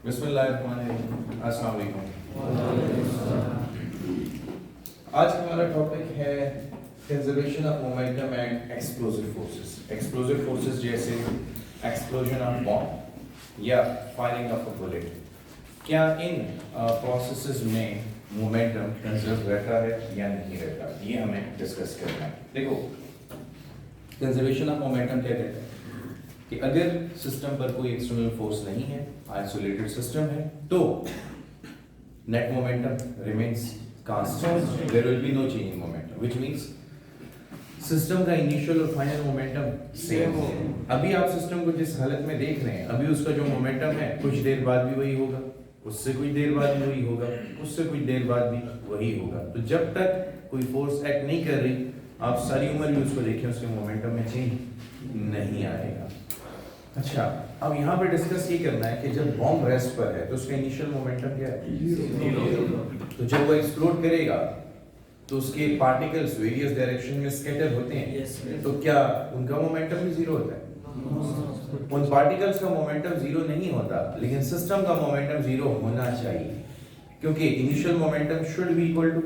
बिस्मिल्लाहिर्रहमानिर्रहीम। अस्सलाम वालेकुम। आज का हमारा टॉपिक है conservation of momentum and explosive forces. Explosive forces जैसे एक्सप्लोजन ऑफ बॉम्ब या फायरिंग ऑफ अ बुलेट, क्या इन प्रोसेसेस में मोमेंटम कंजर्व रहता है या नहीं रहता, ये हमें डिस्कस करना है। देखो, कंजर्वेशन ऑफ मोमेंटम क्या कहता है कि अगर सिस्टम पर कोई एक्सटर्नल फोर्स नहीं है, आइसोलेटेड सिस्टम है, तो net momentum remains constant, there will be no change in momentum, which means system का इनिशियल और फाइनल मोमेंटम सेम है। अभी आप सिस्टम को जिस हालत में देख रहे हैं, अभी उसका जो मोमेंटम है कुछ देर बाद भी वही होगा, उससे कुछ देर बाद भी वही होगा, उससे कुछ देर बाद भी वही होगा। तो जब तक कोई फोर्स एक्ट नहीं कर रही, आप सारी उम्र भी उसको देखें, उसके मोमेंटम में चेंज नहीं आएगा। अच्छा, अब यहाँ पे डिस्कस ये करना है कि जब बॉम्ब रेस्ट पर है तो उसका इनिशियल मोमेंटम क्या है? जीरो। तो जब वो एक्सप्लोड करेगा तो उसके पार्टिकल्स वेरियस डायरेक्शन में स्कैटर होते हैं, तो क्या उनका मोमेंटम भी जीरो होता है? उन पार्टिकल्स का मोमेंटम जीरो नहीं होता, लेकिन सिस्टम का मोमेंटम जीरो होना चाहिए, क्योंकि initial momentum should be equal to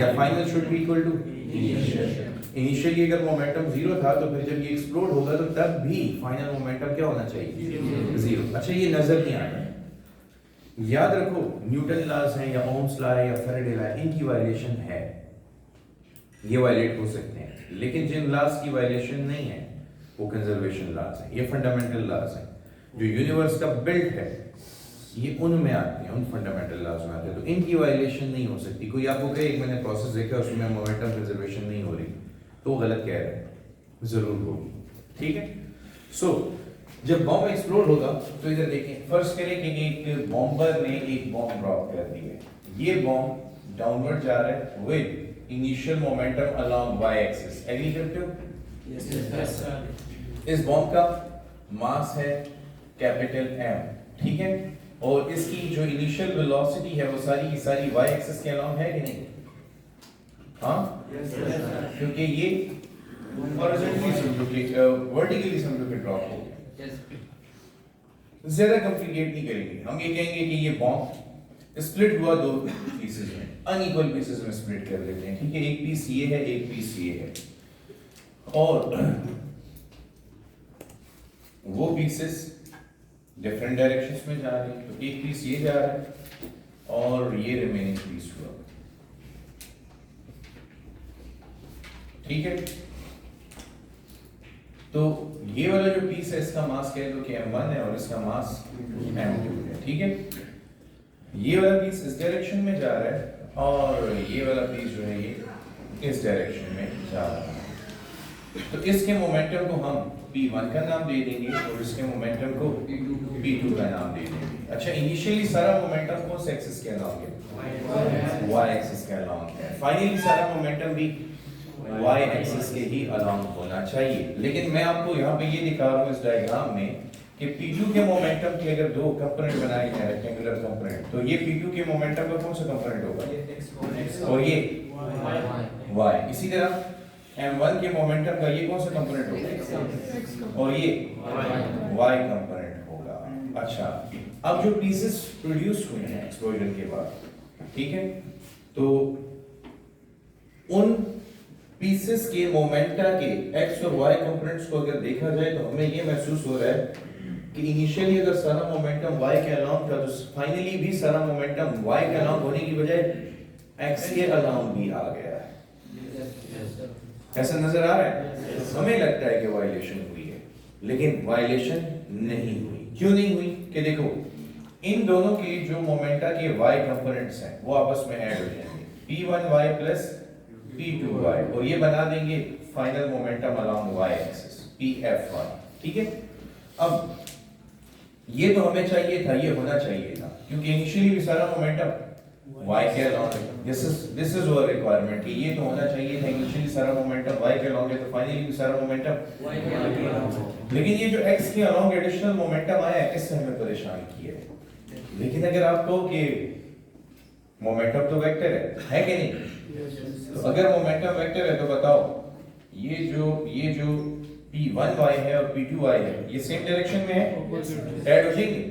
या final should be equal to initial. Initially अगर मोमेंटम जीरो था तो फिर जब ये एक्सप्लोड होगा तो तब भी फाइनल मोमेंटम क्या होना चाहिए? जीरो। अच्छा, ये नजर नहीं आ रहा है। याद रखो, न्यूटन लॉज हैं या ओम्स लॉ है या फैराडे लॉ, इनकी वायलेशन है, ये वायलेट हो सकते हैं, लेकिन जिन लॉज की वायलेशन नहीं है वो कंजर्वेशन लॉज है, ये फंडामेंटल लॉज है। जो यूनिवर्स का बिल्ट है ये उनमें आते हैं, उन फंडामेंटल लॉज में आते हैं, तो इनकी वायलेशन नहीं हो सकती। कोई आपको कहे एक मैंने प्रोसेस देखा उसमें मोमेंटम कंजर्वेशन नहीं हो रही, तो गलत कह रहे हैं, जरूर होगी। ठीक है। सो जब बॉम्ब एक्सप्लोड होगा तो इधर देखें, फर्स्ट करें कि एक बॉम्बर ने एक बॉम्ब ड्रॉप कर दी है, ये बॉम्ब डाउनवर्ड जा रहा है with initial momentum along Y axis. Agree करते हो? Yes sir. इस बॉम्ब का मास है कैपिटल M, ठीक है, और इसकी जो इनिशियल वेलोसिटी है वो सारी की सारी वाई एक्सिस के अलोंग है कि नहीं? हाँ, क्योंकि ये हॉरिजॉन्टली समझो कि वर्टिकली समझो कि ड्रॉप हो गया। ज्यादा कॉम्प्लिकेट नहीं करेंगे, हम ये कहेंगे कि ये बॉम्ब स्प्लिट हुआ दो पीसेस में, अनइक्वल पीसेस में स्प्लिट कर देते हैं, ठीक है। एक पीस ये है, एक पीस ये है, और वो पीसेस डिफरेंट डायरेक्शंस में जा रहे हैं, तो एक पीस ये जा रहा है और ये रिमेनिंग पीस हुआ, ठीक है। तो ये वाला जो पीस है इसका मास कह दो कि M1 है और इसका मास M2 है, ठीक है। ये वाला पीस इस डायरेक्शन में जा रहा है और ये वाला पीस जो है ये इस डायरेक्शन में जा रहा है, तो इसके मोमेंटम को हम P1 का नाम दे देंगे और इसके मोमेंटम को P2 का नाम दे देंगे। अच्छा, इनिशियली सारा मोमेंटम कौन से एक्सिस के अलोंग है? Y एक्सिस के अलोंग है। फाइनली सारा मोमेंटम भी Y एक्सिस के ही अलोंग होना चाहिए। लेकिन मैं आपको यहाँ पे ये दिखा रहा हूँ इस डायग्राम में कि P2 के मोमेंटम की अगर दो कंपोनेंट बनाए जाए, रेक्टेंगुलर कंपोनेंट, तो ये P2 के मोमेंटम का कौन सा कंपोनेंट होगा? और ये Y। इसी तरह M1 के मोमेंटम का ये कौन सा कंपोनेंट होगा? और ये Y कंपोनेंट होगा। अच्छा, अब जो पीसेस प्रोड्यूस हुए हैं एक्सप्लोजन के बाद, ठीक है, तो उन पीसेस के मोमेंटा के x और y कंपोनेंट्स को अगर देखा जाए तो हमें ये महसूस हो रहा है कि इनिशियली अगर सारा मोमेंटम y के अलोंग था तो फाइनली भी सारा मोमेंटम y के अलोंग होने की बजाय x के अलोंग भी आ गया है। ऐसा नजर आ रहा है? हमें लगता है कि वायलेशन हुई है, लेकिन वायलेशन नहीं हुई। क्यों नहीं हुई? कि देखो, इन दोनों के जो मोमेंटा के y कंपोनेंट्स हैं वो आपस में ऐड हो जाएंगे, P1y प्लस P2y, और ये बना देंगे final momentum along y axis PF1, ठीक है। अब ये तो हमें चाहिए था, ये होना चाहिए था, क्योंकि इनिशियली भी सारा मोमेंटम y के अलोंग है। दिस इज आवर रिक्वायरमेंट कि ये तो होना चाहिए था, इनिशियली सारा मोमेंटम y के अलोंग है, तो फाइनली भी सारा मोमेंटम y के अलोंग है। लेकिन ये जो x के अलोंग एडिशनल मोमेंटम आया है, इससे हमें परेशान किया है। लेकिन अगर आप कहो कि मोमेंटम तो वेक्टर है कि नहीं? तो अगर मोमेंटम वेक्टर है तो बताओ, ये जो P1y है और P2y है, ये सेम डायरेक्शन में है, ऐड हो जाएंगे।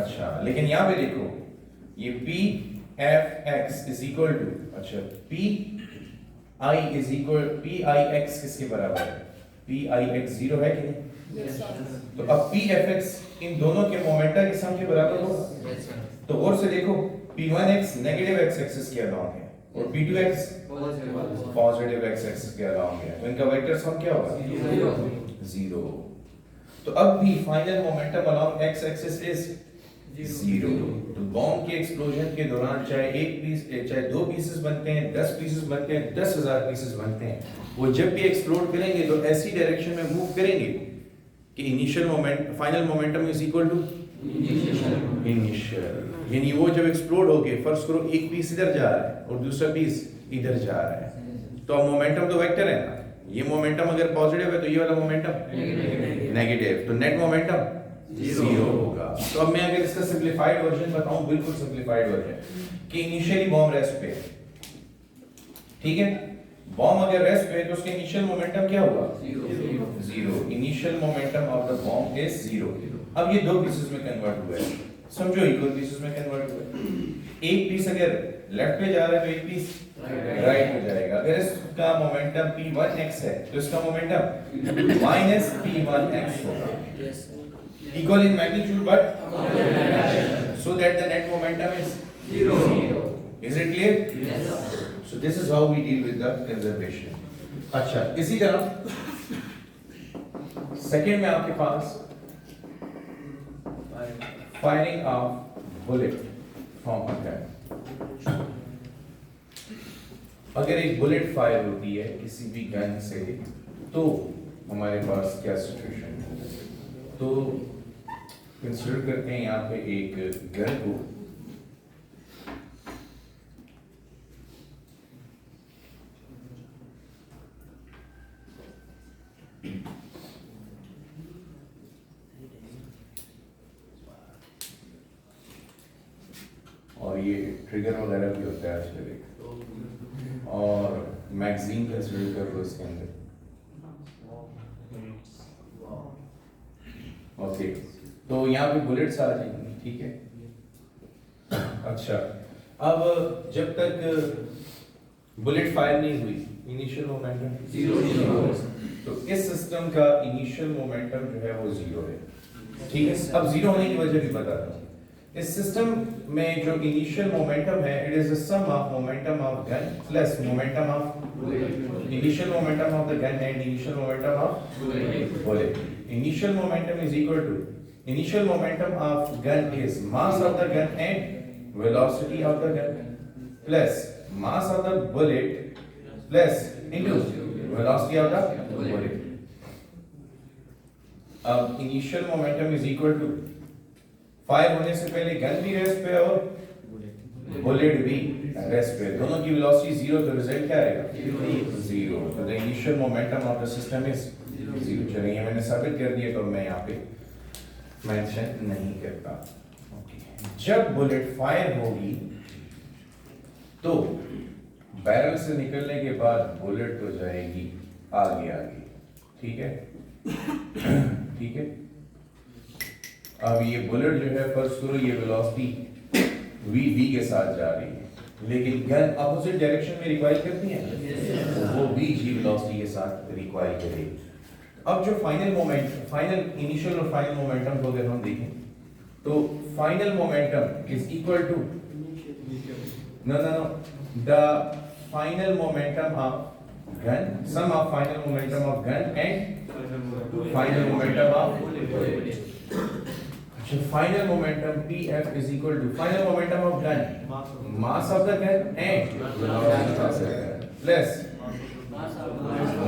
अच्छा लेकिन यहाँ पे देखो ये P F X is equal to, अच्छा P I is equal, P I X किसके बराबर है? पी आई एक्स 0 है कि नहीं? तो अब पी एफ एक्स इन दोनों के मोमेंटा के सम के बराबर होगा। तो और से देखो p1x नेगेटिव x एक्सिस के अलोंग है और p2x पॉजिटिव x एक्सिस के अलोंग है, तो इनका वेक्टर सम क्या होगा? 0। तो अब भी final momentum along x axis is 0। तो बॉम्ब के एक्सप्लोजन के दौरान चाहे एक पीस, चाहे 2 पीसेस बनते हैं, 10 पीसेस बनते हैं, 10,000 पीसेस बनते हैं, वो जब भी एक्सप्लोड करेंगे तो ऐसी डायरेक्शन में मूव करेंगे कि initial moment, final momentum is equal to initial, यानी वो जब एक्सप्लोड होके फर्स्ट करो एक पीस इधर जा रहा है और दूसरा पीस इधर जा रहा है, तो अब मोमेंटम तो वेक्टर है ना, ये मोमेंटम अगर पॉजिटिव है तो ये वाला मोमेंटम नेगेटिव, तो नेट मोमेंटम 0 होगा। तो अब मैं अगर इसका सिंपलीफाइड वर्जन बताऊं, बिल्कुल सिंपलीफाइड वर्जन, कि इनिशियली बॉम्ब रेस्ट पे, ठीक है, बॉम्ब अगर रेस्ट पे है तो उसके इनिशियल मोमेंटम क्या हुआ? 0। Initial momentum of the bomb is 0। अब ये 2 पीसेस में कन्वर्ट हुआ है, समझो इक्वल पीसेस में कन्वर्ट हुआ है। एक पीस अगर लेफ्ट पे जा रहा है तो एक पीस राइट हो जाएगा। अगर इसका मोमेंटम p1x है तो इसका मोमेंटम माइनस p1x होगा, equal in magnitude but so that the net momentum is 0. Is it clear? Yes. So this is how we deal with the conservation. अच्छा, इसी तरह सेकेंड में आपके पास firing of bullet from a gun. अगर एक bullet fire होती है किसी भी गन से तो हमारे पास क्या सिचुएशन है? तो कंसीडर करते हैं यहाँ पे एक गन को, और ये ट्रिगर वगैरह भी होता है आजकल, और मैगजीन कंसीडर कर लो इसके अंदर, ओके, तो यहाँ पे बुलेट्स आ जाएंगी, ठीक है। अच्छा, अब जब तक बुलेट फायर नहीं हुई इनिशियल मोमेंटम 0, तो इस सिस्टम का इनिशियल मोमेंटम जो है वो 0 है, ठीक है। अब 0 होने की वजह भी बताता हूँ। इस सिस्टम में जो इनिशियल मोमेंटम है, it is the sum of momentum of gun plus momentum of initial momentum of the gun and initial momentum of bullet. Initial momentum is equal to initial momentum of gun is mass of the gun and velocity of the gun plus mass of the bullet plus into velocity of the bullet. अब initial momentum is equal to fire होने से पहले gun भी rest पे और bullet भी rest पे, दोनों की वेलोसिटी 0, तो रिजल्ट क्या आएगा? 0। तो the initial momentum of the system is 0। चलिए मैंने साबित कर दिया, तो मैं यहाँ पे मेंशन नहीं करता। जब बुलेट फायर होगी तो बैरल से निकलने के बाद बुलेट तो जाएगी आगे आगे, ठीक है, ठीक है। अब ये बुलेट जो है फर्स्ट करो ये वेलोसिटी v के साथ जा रही है, लेकिन गन अपोजिट डायरेक्शन में रिक्वाइल करती है, वो v g वेलोसिटी के साथ रिक्वाइल करेगी। अब जो फाइनल मोमेंट, फाइनल इनिशियल और फाइनल मोमेंटम को अगर हम देखें तो final momentum is equal to the final momentum of gun, sum of final momentum of gun and final momentum of final momentum pf is equal to final momentum of gun, mass of the gun and velocity of the gun plus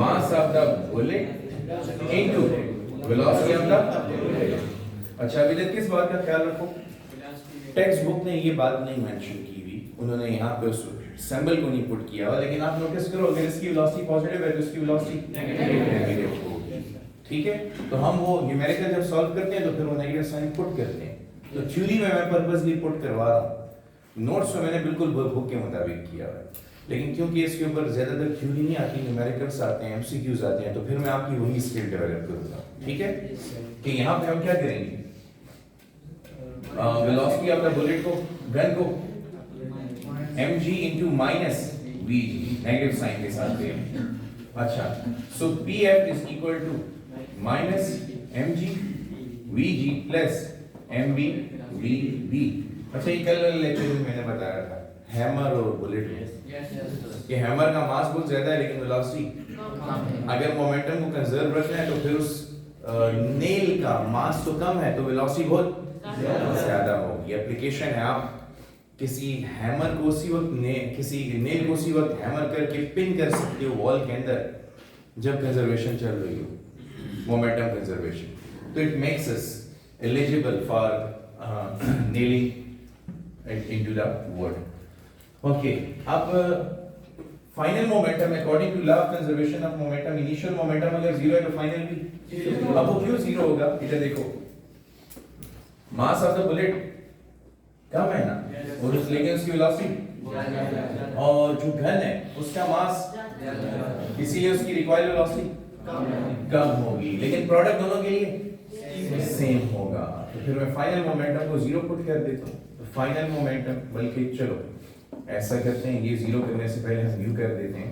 mass of the bullet into velocity of the bullet। अच्छा, अभी तक किस बात का ख्याल रखो, text book ने ये बात नहीं मेंशन की हुई, उन्होंने यहाँ पे उस सिंबल को नहीं पुट किया हुआ, लेकिन आप नोटिस करो अगर इसकी वेलोसिटी पॉजिटिव है तो इसकी वेलोसिटी नेगेटिव होगी, ठीक है। तो हम वो न्यूमेरिकल जब सॉल्व करते हैं तो फिर वो नेगेटिव साइन पुट करते हैं। तो थ्योरी में मैं पर्पसली पुट करवा रहा हूँ, नोट्स में मैंने बिल्कुल बुक के मुताबिक किया है, लेकिन क्योंकि इसके ऊपर ज्यादातर थ्योरी नहीं आती, न्यूमेरिकल्स आते हैं, एमसीक्यूज आते हैं, तो फिर मैं आपकी वही स्किल डेवलप करूंगा, ठीक है। कि यहाँ पे हम क्या करेंगे, वेलोसिटी ऑफ द बुलेट को, गन को mg into minus vg, negative sign के साथ दे। अच्छा, सो pf is equal to minus mg vg plus mb vb। अच्छा, ये कल लेक्चर में मैंने बताया था हैमर और बुलेट में, ये हैमर का मास बहुत ज्यादा है लेकिन वेलोसिटी, अगर मोमेंटम को कंजर्व रखना है तो फिर उस नेल का मास तो कम है तो वेलोसिटी बहुत ज्यादा होगी। एप्लीकेशन है, आप किसी हैमर को उसी वक्त किसी नेल को उसी वक्त हैमर करके पिन कर सकते हो वॉल के अंदर जब कंजर्वेशन चल रही हो, मोमेंटम कंजर्वेशन। तो it makes us eligible for nailing into the wood. Okay, अब final momentum according to law of conservation of momentum, initial momentum अगर जीरो है तो फाइनल भी। अब वो क्यों जीरो होगा? इधर देखो, मास ऑफ द बुलेट कम है ना, और उस लेकिन उसकी वेलोसिटी, और जो गन है उसका मास, इसीलिए उसकी रिक्वायर्ड वेलोसिटी कम होगी, लेकिन प्रोडक्ट दोनों के लिए सेम होगा। तो फिर मैं फाइनल मोमेंटम को जीरो पुट कर देता हूँ। तो फाइनल मोमेंटम, बल्कि चलो ऐसा करते हैं, ये जीरो करने से पहले हम यू कर देते हैं,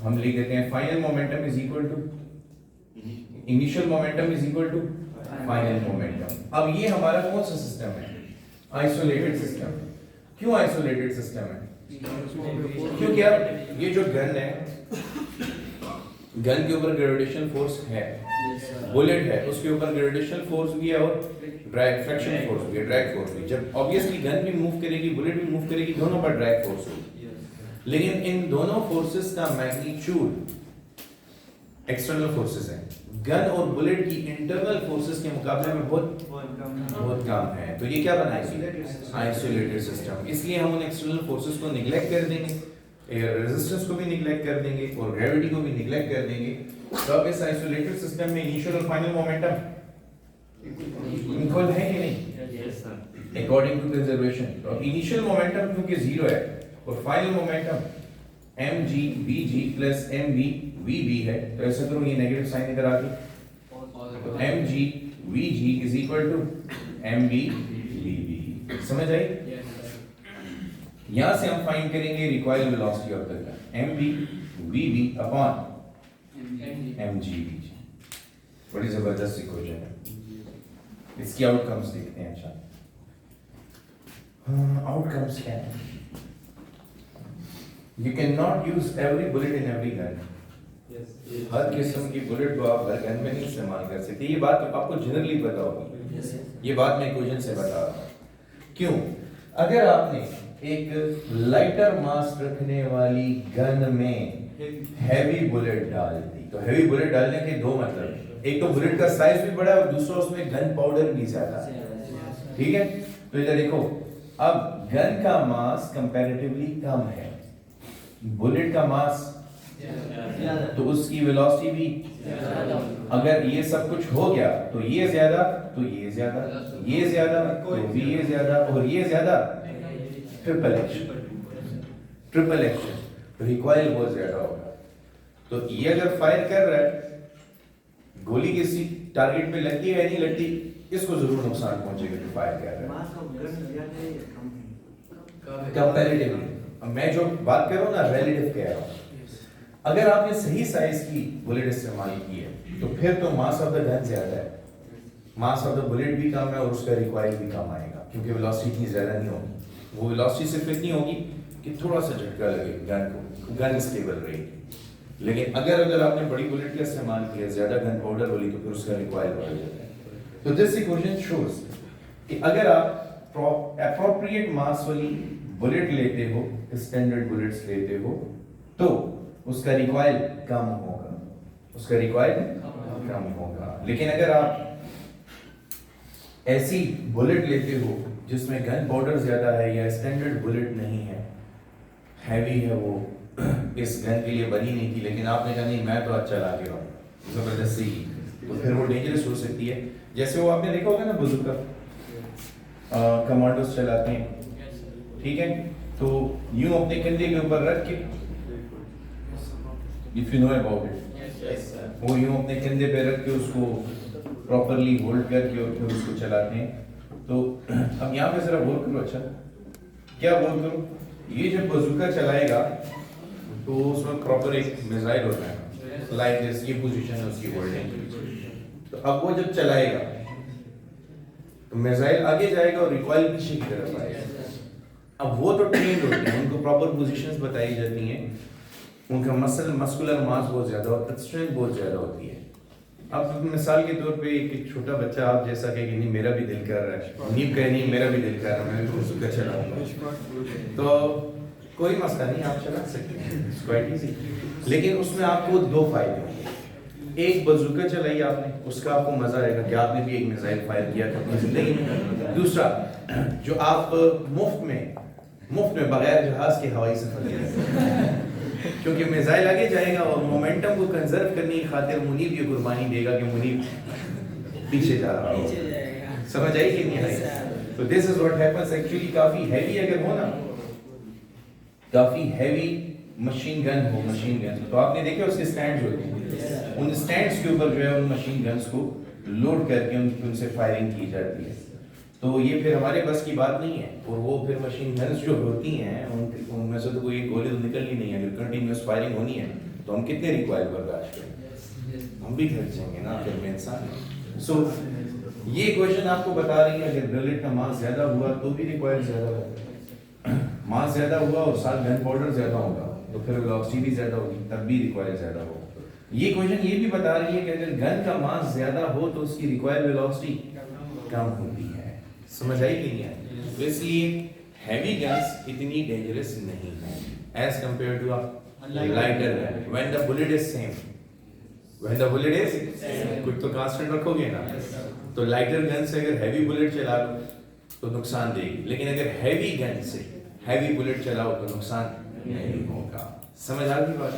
हम लिख देते हैं final momentum is equal to initial momentum is equal to final momentum. अब ये हमारा कौन सा सिस्टम है? Isolated system. क्यों आइसोलेटेड सिस्टम है? क्योंकि अब ये जो गन है, गन के ऊपर ग्रेविटेशनल फोर्स है, बुलेट है उसके ऊपर ग्रेविटेशनल फोर्स भी है और ड्रैग फ्रिक्शन फोर्स भी है, ड्रैग फोर्स भी। जब ऑब्वियसली गन भी मूव करेगी, बुलेट भी मूव करेगी, दोनों पर ड्रैग फोर्स होगी, लेकिन इन दोनों फोर्सेस का मैग्नीट्यूड एक्सटर्नल फोर्सेस है। गन और बुलेट की इंटरनल फोर्सेस के मुकाबले में बहुत कम है। तो ये क्या बनाएगी? Isolated system. इसलिए हम उन एक्सटर्नल फोर्सेस को निगलेक्ट कर देंगे, रेजिस्टेंस को भी निगलेक्ट कर देंगे और ग्रेविटी को भी निगलेक्ट कर देंगे। तो अब इस आइसोलेटेड सिस्टम में इनिशियल और फाइनल मोमेंटम इक्वल है कि नहीं? According to conservation. तो इनिशियल मोमेंटम क्योंकि जीरो है और final momentum mg vg plus mb vb है, तो ऐसा करो ये नेगेटिव साइन इधर आ गई, तो mg vg is equal to mb vb। समझ आई? यहां से हम फाइंड करेंगे required velocity of the gun, mb vb upon mg vg। बड़ी जबरदस्त इक्वेशन है। इसकी आउटकम्स देखते हैं। अच्छा, आउटकम्स क्या है? You cannot use every bullet in every gun। हर किस्म की बुलेट को आप हर गन में नहीं इस्तेमाल कर सकते। ये बात तो आपको जनरली पता होगी। ये बात मैं इक्वेशन से बता रहा हूँ। क्यों? अगर आपने एक लाइटर मास रखने वाली गन में हैवी बुलेट डाल दी, तो हैवी बुलेट डालने के दो मतलब, एक तो बुलेट का साइज भी बड़ा है और दूसरा उसमें गन पाउडर भी ज्यादा है। ठीक है? तो इधर देखो, अब गन का मास कंपैरेटिवली कम है, बुलेट का मास तो उसकी वेलोसिटी भी। अगर ये सब कुछ हो गया तो ये ज्यादा, तो ये ज्यादा, ये ज्यादा तो भी ये ज्यादा, और ये ज्यादा, ट्रिपल एक्शन, ट्रिपल एक्शन, तो रिकॉइल बहुत ज्यादा होगा। तो ये अगर फायर कर रहा है, गोली किसी टारगेट पे लगती है नहीं लगती, इसको जरूर नुकसान पहुंचेगा जो फायर कर रहा है कंपैरेटिवली। मैं जो बात कर रहा हूँ ना, रिलेटिव कह रहा हूँ। अगर आपने सही साइज की बुलेट इस्तेमाल की है तो फिर तो मास ऑफ द गन ज्यादा है, मास ऑफ द बुलेट भी कम है और उसका रिक्वायर भी कम आएगा, क्योंकि वेलोसिटी इतनी ज्यादा नहीं होगी। वो वेलोसिटी सिर्फ इतनी होगी कि थोड़ा सा झटका लगे गन को, गन स्टेबल रहेगी। लेकिन अगर आपने बड़ी बुलेट का इस्तेमाल किया, ज्यादा गन पाउडर वाली, तो फिर उसका रिक्वायर बढ़ जाता है। तो दिस इक्वेशन शोज कि अगर आप एप्रोप्रिएट मास वाली बुलेट लेते हो, स्टैंडर्ड बुलेट्स लेते हो, तो उसका रिक्वायर कम होगा, उसका रिक्वायर कम होगा। लेकिन अगर आप ऐसी बुलेट लेते हो जिसमें गन पाउडर ज्यादा है या स्टैंडर्ड बुलेट नहीं है, हैवी है, वो इस गन के लिए बनी नहीं थी, लेकिन आपने कहा नहीं मैं तो अच्छा चला के रहा हूँ जबरदस्ती की, तो फिर वो डेंजरस हो सकती है। जैसे वो आपने देखा होगा ना, बुजुर्ग कमांडोज चलाते हैं, ठीक है, तो यूं अपने कंधे के ऊपर रख के, if you know about it, वो यूं अपने कंधे पे रख के उसको प्रॉपरली होल्ड करके और फिर उसको चलाते हैं। तो अब यहाँ पे जरा गौर करो। अच्छा क्या गौर करो, ये जब बजूका चलाएगा तो उसमें प्रॉपर एक मिसाइल होता है, लाइक दिस, ये पोजीशन है उसकी होल्डिंग। तो अब वो जब चलाएगा तो मिसाइल आगे जाएगा और रिकॉइल पीछे की तरफ आएगा। अब वो तो ट्रेंड होते हैं, उनको प्रॉपर पोजीशंस बताई जाती हैं, उनका मस्कुलर मास बहुत ज्यादा होता है, स्ट्रेंथ बहुत ज्यादा होती है। अब मिसाल के तौर पे एक छोटा बच्चा आप जैसा कहे कि नहीं मेरा भी दिल कर रहा है, नींव कहे नहीं मेरा भी दिल कर रहा है, मैं भी बजूका चलाऊंगा, तो कोई मसला नहीं, आप चला सकते हैं, इट्स क्वाइट इजी। लेकिन उसमें आपको दो फायदे होंगे। एक, बजूका चलाई आपने, उसका आपको मजा आएगा कि आपने भी एक मिसाइल फायर किया था अपनी जिंदगी में। दूसरा, जो आप मुफ्त में बगैर जहाज के हवाई सफर करेंगे, क्योंकि मिसाइल आगे जाएगा और मोमेंटम को कंजर्व करने की खातिर मुनीब ये कुर्बानी देगा कि मुनीब पीछे जा रहा हो। समझ आई कि नहीं आई? तो this is what happens actually. काफी हैवी अगर हो ना, काफी हैवी मशीन गन हो, मशीन गन, तो आपने देखे उसके स्टैंड्स होते हैं, उन स्टैंड्स के ऊपर जो है उन मशीन गन्स को लोड करके उनसे फायरिंग की जाती है। तो ये फिर हमारे बस की बात नहीं है, और वो फिर मशीन गन्स जो होती हैं उनमें से तो कोई गोली तो निकलनी नहीं है। अगर कंटिन्यूस फायरिंग होनी है तो हम कितने रिक्वायर बर्दाश्त करें, हम भी थक जाएंगे ना फिर में इंसान। सो ये क्वेश्चन आपको बता रही है, अगर बुलेट का मास ज्यादा हुआ तो भी रिक्वायर ज्यादा होगा, मास ज्यादा हुआ और साथ गन पाउडर ज्यादा होगा तो फिर वेलोसिटी भी ज्यादा होगी, तब भी रिक्वायर ज्यादा होगा। ये क्वेश्चन ये भी बता रही है कि अगर गन का मास ज्यादा हो तो उसकी रिक्वायर वेलोसिटी कम होती है। समझ आई कि नहीं आई? तो इसलिए हैवी गन्स इतनी डेंजरस नहीं है as compare to a lighter gun when the bullet is same, when the bullet is कुछ तो कांस्टेंट रखोगे ना। तो लाइटर गन से अगर हैवी बुलेट चला लो तो नुकसान देगी, लेकिन अगर हैवी गन से हैवी बुलेट चलाओ तो नुकसान नहीं होगा। समझ आ गई बात?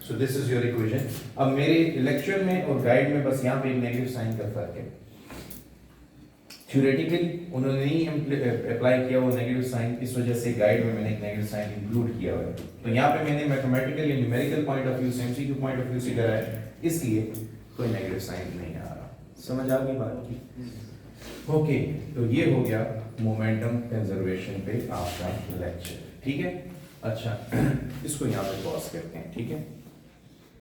So this is your equation. अब मेरे लेक्चर में और गाइड में बस यहाँ पे एक नेगेटिव साइन का फर्क है। थ्योरेटिकली उन्होंने नहीं अप्लाई किया वो नेगेटिव साइन, इस वजह से गाइड में मैंने एक नेगेटिव साइन इंक्लूड किया हुआ है। तो यहाँ पे मैंने मैथमेटिकल या न्यूमेरिकल पॉइंट ऑफ व्यू से एमसीक्यू पॉइंट ऑफ व्यू से करा है, इसलिए कोई नेगेटिव साइन नहीं आ रहा। समझ आ गई बात की? ओके, तो ये हो गया मोमेंटम कंजर्वेशन पे आपका लेक्चर। ठीक है, अच्छा इसको यहाँ पे पॉज करते हैं। ठीक है।